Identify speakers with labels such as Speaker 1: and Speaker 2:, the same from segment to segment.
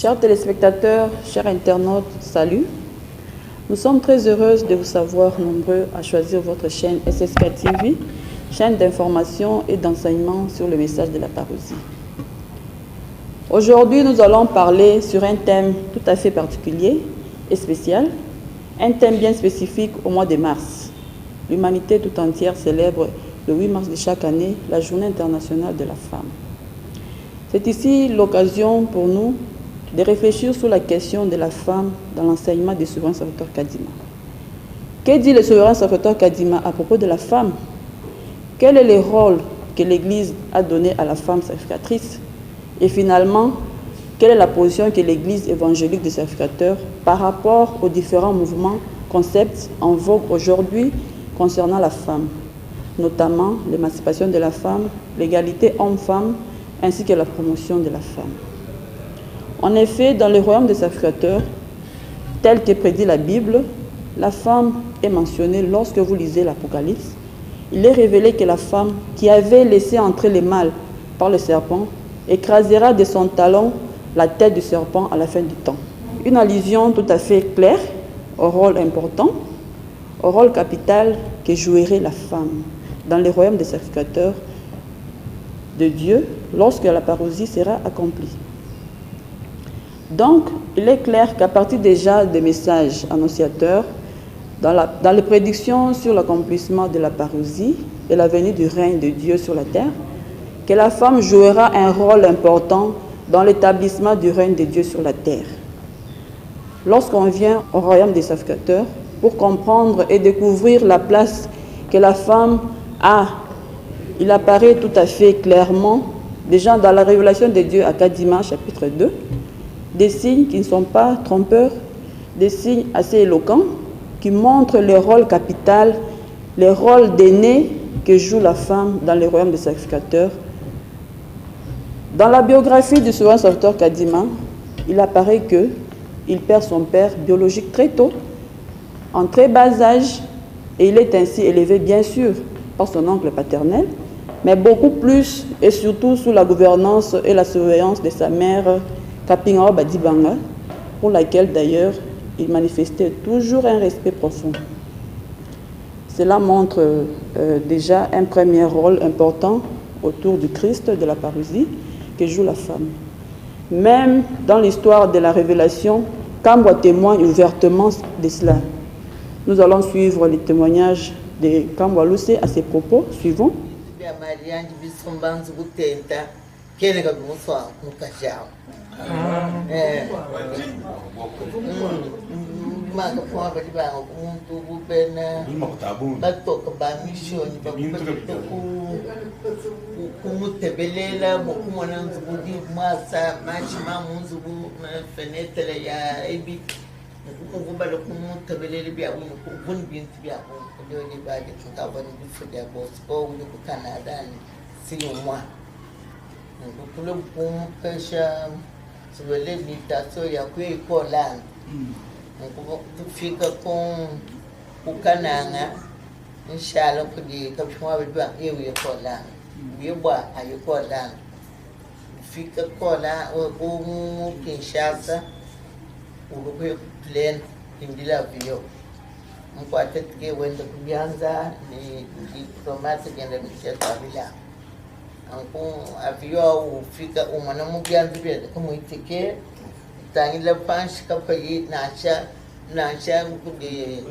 Speaker 1: Chers téléspectateurs, chers internautes, salut. Nous sommes très heureuses de vous savoir nombreux à choisir votre chaîne SSK TV, chaîne d'information et d'enseignement sur le message de la parousie. Aujourd'hui, nous allons parler sur un thème tout à fait particulier et spécial, un thème bien spécifique au mois de mars. L'humanité tout entière célèbre le 8 mars de chaque année la Journée internationale de la femme. C'est ici l'occasion pour nous de réfléchir sur la question de la femme dans l'enseignement du souverain serviteur Kadima. Que dit le souverain serviteur Kadima à propos de la femme? Quel est le rôle que l'Église a donné à la femme sacrificatrice? Et finalement, quelle est la position que l'Église évangélique des sacrificateurs par rapport aux différents mouvements, concepts en vogue aujourd'hui concernant la femme, notamment l'émancipation de la femme, l'égalité homme-femme, ainsi que la promotion de la femme. En effet, dans le royaume des sacrificateurs, tel que prédit la Bible, la femme est mentionnée lorsque vous lisez l'Apocalypse. Il est révélé que la femme qui avait laissé entrer le mal par le serpent écrasera de son talon la tête du serpent à la fin du temps. Une allusion tout à fait claire au rôle important, au rôle capital que jouerait la femme dans le royaume des sacrificateurs de Dieu lorsque la parousie sera accomplie. Donc, il est clair qu'à partir déjà des messages annonciateurs, dans les prédictions sur l'accomplissement de la parousie et la venue du règne de Dieu sur la terre, que la femme jouera un rôle important dans l'établissement du règne de Dieu sur la terre. Lorsqu'on vient au royaume des sacrificateurs, pour comprendre et découvrir la place que la femme a, il apparaît tout à fait clairement, déjà dans la révélation de Dieu à Kadima, chapitre 2, des signes qui ne sont pas trompeurs, des signes assez éloquents, qui montrent le rôle capital, le rôle d'aîné que joue la femme dans le royaume des sacrificateurs. Dans la biographie du souverain serviteur Kadima, il apparaît qu'il perd son père biologique très tôt, en très bas âge, et il est ainsi élevé bien sûr par son oncle paternel, mais beaucoup plus et surtout sous la gouvernance et la surveillance de sa mère Kapingao Badibanga, pour laquelle d'ailleurs il manifestait toujours un respect profond. Cela montre déjà un premier rôle important autour du Christ, de la parousie, que joue la femme. Même dans l'histoire de la révélation, Kambwa témoigne ouvertement de cela. Nous allons suivre les témoignages de Kambwa Luce à ses propos suivants.
Speaker 2: Sobre limitação ya kuikolana kufika com o cananga inshala kudi kapshwa bidwa ewe kolana yebwa ayikolana fika kola o Kinshasa urupe plan indila vio mkwate ke wenda kubianza ni diplomati genda bichata bila anko avião fica uma não mubianza bia como itike tangila panch kapai nacha de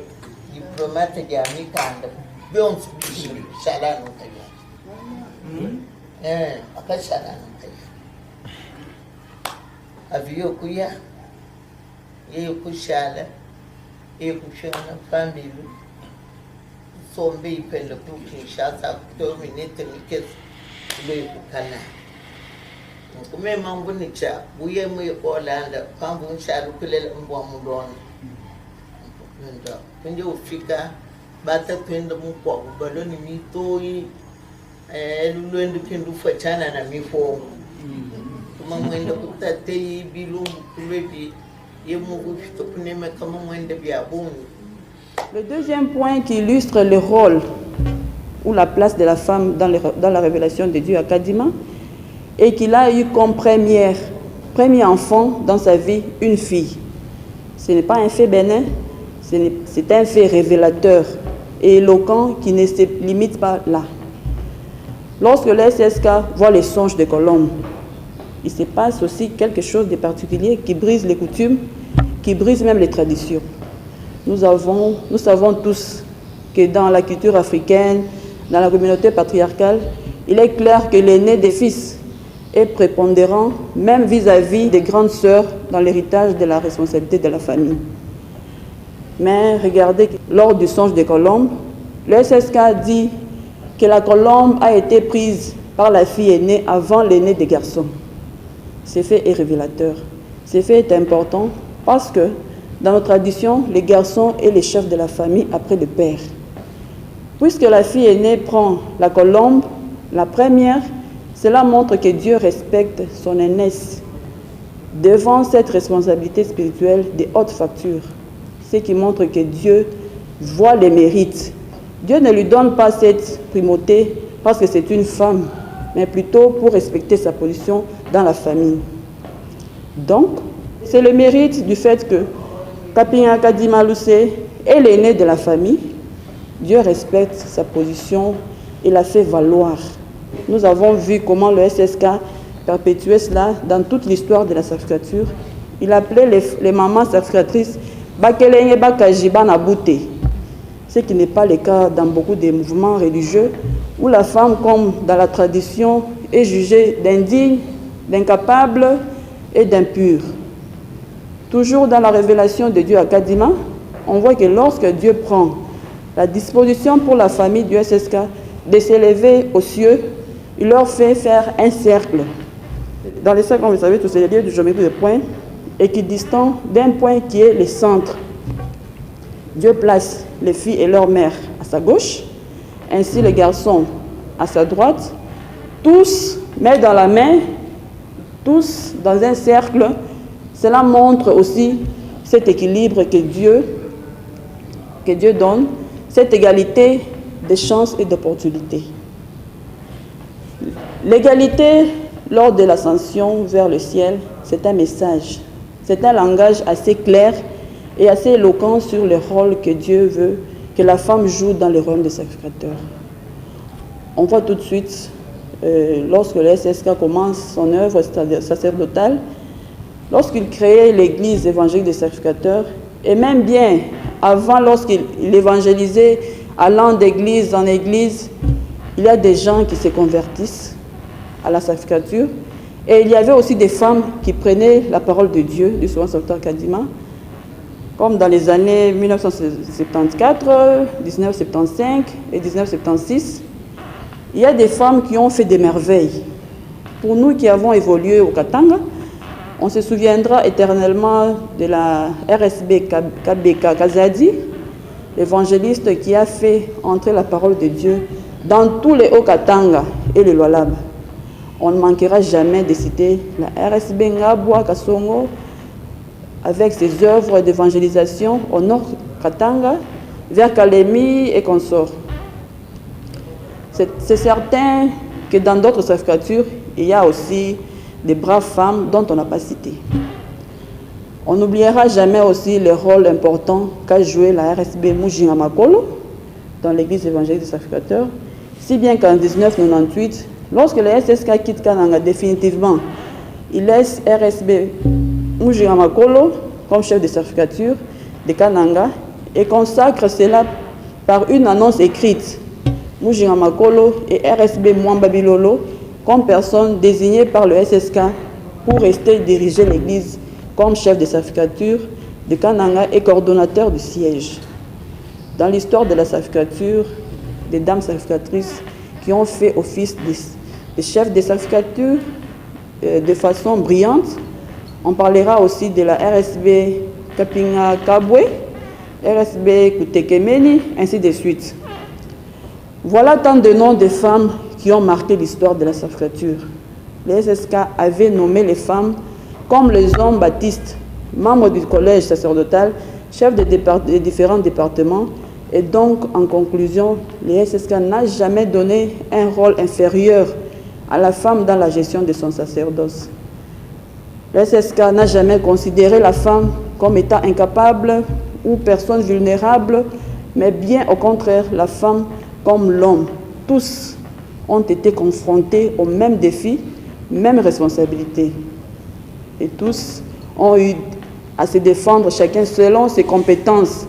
Speaker 2: diplomata de americana bons bicho shala no kaya akashala no kaya avião kuya kushala kushona family sombe pelo Kinshasa dominate mikes kana kume mambo ni cha buye mu Orlando kambu nsharu kulele mbwa mudona ndo kunje ufika bata twenda mu kwa baloni mitoi lulwendu kindu fachana na mifongo kuma mwenda kutate bilungu kuledi yemu kufito kunema kama mwenda bya bungu.
Speaker 1: Le deuxième point qui illustre le rôle ou la place de la femme dans la révélation de Dieu à Kadima, et qu'il a eu comme première premier enfant dans sa vie, une fille. Ce n'est pas un fait bénin, c'est un fait révélateur et éloquent qui ne se limite pas là. Lorsque le SSK voit les songes de Colombe, il se passe aussi quelque chose de particulier qui brise les coutumes, qui brise même les traditions. Nous savons tous que dans la culture africaine, dans la communauté patriarcale, il est clair que l'aîné des fils est prépondérant, même vis-à-vis des grandes sœurs dans l'héritage de la responsabilité de la famille. Mais regardez, lors du songe de Colombe, le SSK dit que la colombe a été prise par la fille aînée avant l'aîné des garçons. Ce fait est révélateur. Ce fait est important parce que dans nos traditions, les garçons est les chefs de la famille après le père. Puisque la fille aînée prend la colombe, la première, cela montre que Dieu respecte son aînesse devant cette responsabilité spirituelle de haute facture. Ce qui montre que Dieu voit les mérites. Dieu ne lui donne pas cette primauté parce que c'est une femme, mais plutôt pour respecter sa position dans la famille. Donc, c'est le mérite du fait que Kapinga Kadima Luce est l'aîné de la famille. Dieu respecte sa position et la fait valoir. Nous avons vu comment le SSK perpétuait cela dans toute l'histoire de la sacrificature. Il appelait les mamans sacrificatrices Bakelenge Bakajiba Nabute. Ce qui n'est pas le cas dans beaucoup de mouvements religieux où la femme, comme dans la tradition, est jugée d'indigne, d'incapable et d'impure. Toujours dans la révélation de Dieu à Kadima, on voit que lorsque Dieu prend la disposition pour la famille du SSK de s'élever aux cieux, il leur fait faire un cercle. Dans les cercles, comme vous savez, tous c'est les lieux de géométrie de points et qui distend d'un point qui est le centre. Dieu place les filles et leur mère à sa gauche, ainsi les garçons à sa droite, tous main dans la main, tous dans un cercle. Cela montre aussi cet équilibre que Dieu donne, cette égalité de chances et d'opportunités. L'égalité lors de l'ascension vers le ciel, c'est un message, c'est un langage assez clair et assez éloquent sur le rôle que Dieu veut que la femme joue dans le royaume des sacrificateurs. On voit tout de suite, lorsque le SSK commence son œuvre sacerdotale, lorsqu'il créait l'église évangélique des sacrificateurs, et même bien avant, lorsqu'il évangélisait, allant d'église en église, il y a des gens qui se convertissent à la sacrificature, et il y avait aussi des femmes qui prenaient la parole de Dieu, du souverain sacrificateur Kadima, comme dans les années 1974, 1975 et 1976, il y a des femmes qui ont fait des merveilles. Pour nous qui avons évolué au Katanga, on se souviendra éternellement de la RSB Kabeka Kazadi, l'évangéliste qui a fait entrer la parole de Dieu dans tous les Hauts-Katanga et les Lualaba. On ne manquera jamais de citer la RSB Ngabwa Kasongo, avec ses œuvres d'évangélisation au nord Katanga, vers Kalemi et consorts. C'est certain que dans d'autres sacrificatures, il y a aussi des braves femmes dont on n'a pas cité. On n'oubliera jamais aussi le rôle important qu'a joué la RSB Mujinga Makolo dans l'église évangélique des sacrificateurs, si bien qu'en 1998, lorsque le SSK quitte Kananga définitivement, il laisse RSB Mujinga Makolo comme chef de sacrificature de Kananga et consacre cela par une annonce écrite. Mujinga Makolo et RSB Mwamba Bilolo comme personnes désignées par le SSK pour rester diriger l'église comme chef de sacrificature de Kananga et coordonnateur du siège. Dans l'histoire de la sacrificature, des dames sacrificatrices qui ont fait office de chefs de sacrificature de façon brillante. On parlera aussi de la RSB Kapinga Kabwe, RSB Kutekemeni, ainsi de suite. Voilà tant de noms de femmes qui ont marqué l'histoire de la sacrificature. Le SSK avait nommé les femmes comme les hommes baptistes, membres du collège sacerdotal, chefs de différents départements, et donc, en conclusion, le SSK n'a jamais donné un rôle inférieur à la femme dans la gestion de son sacerdoce. Le SSK n'a jamais considéré la femme comme étant incapable ou personne vulnérable, mais bien au contraire, la femme comme l'homme. Tous ont été confrontés aux mêmes défis, mêmes responsabilités. Et tous ont eu à se défendre, chacun selon ses compétences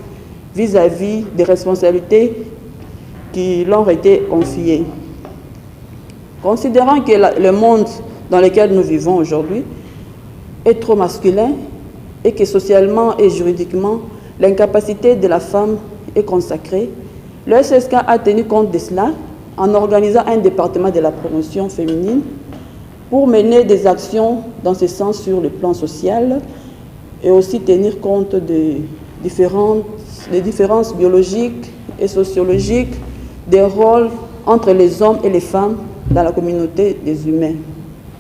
Speaker 1: vis-à-vis des responsabilités qui leur étaient confiées. Considérant que le monde dans lequel nous vivons aujourd'hui est trop masculin et que socialement et juridiquement, l'incapacité de la femme est consacrée, le SSK a tenu compte de cela en organisant un département de la promotion féminine pour mener des actions dans ce sens sur le plan social et aussi tenir compte des différences biologiques et sociologiques des rôles entre les hommes et les femmes dans la communauté des humains.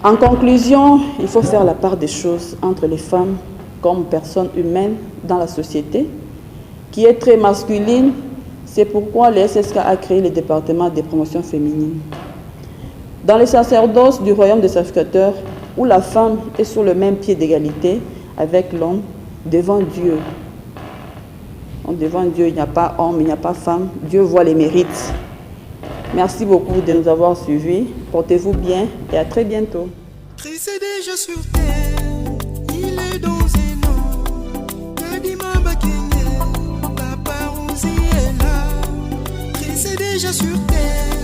Speaker 1: En conclusion, il faut faire la part des choses entre les femmes comme personnes humaines dans la société, qui est très masculine. C'est pourquoi le SSK a créé le département des promotions féminines. Dans le sacerdoce du royaume des sacrificateurs, où la femme est sur le même pied d'égalité avec l'homme devant Dieu. Devant Dieu, il n'y a pas homme, il n'y a pas femme. Dieu voit les mérites. Merci beaucoup de nous avoir suivis. Portez-vous bien et à très bientôt.
Speaker 3: Christ est déjà sur terre, il est dans un nom. Kadima Bakenge, la parousie est là. Christ est déjà sur terre.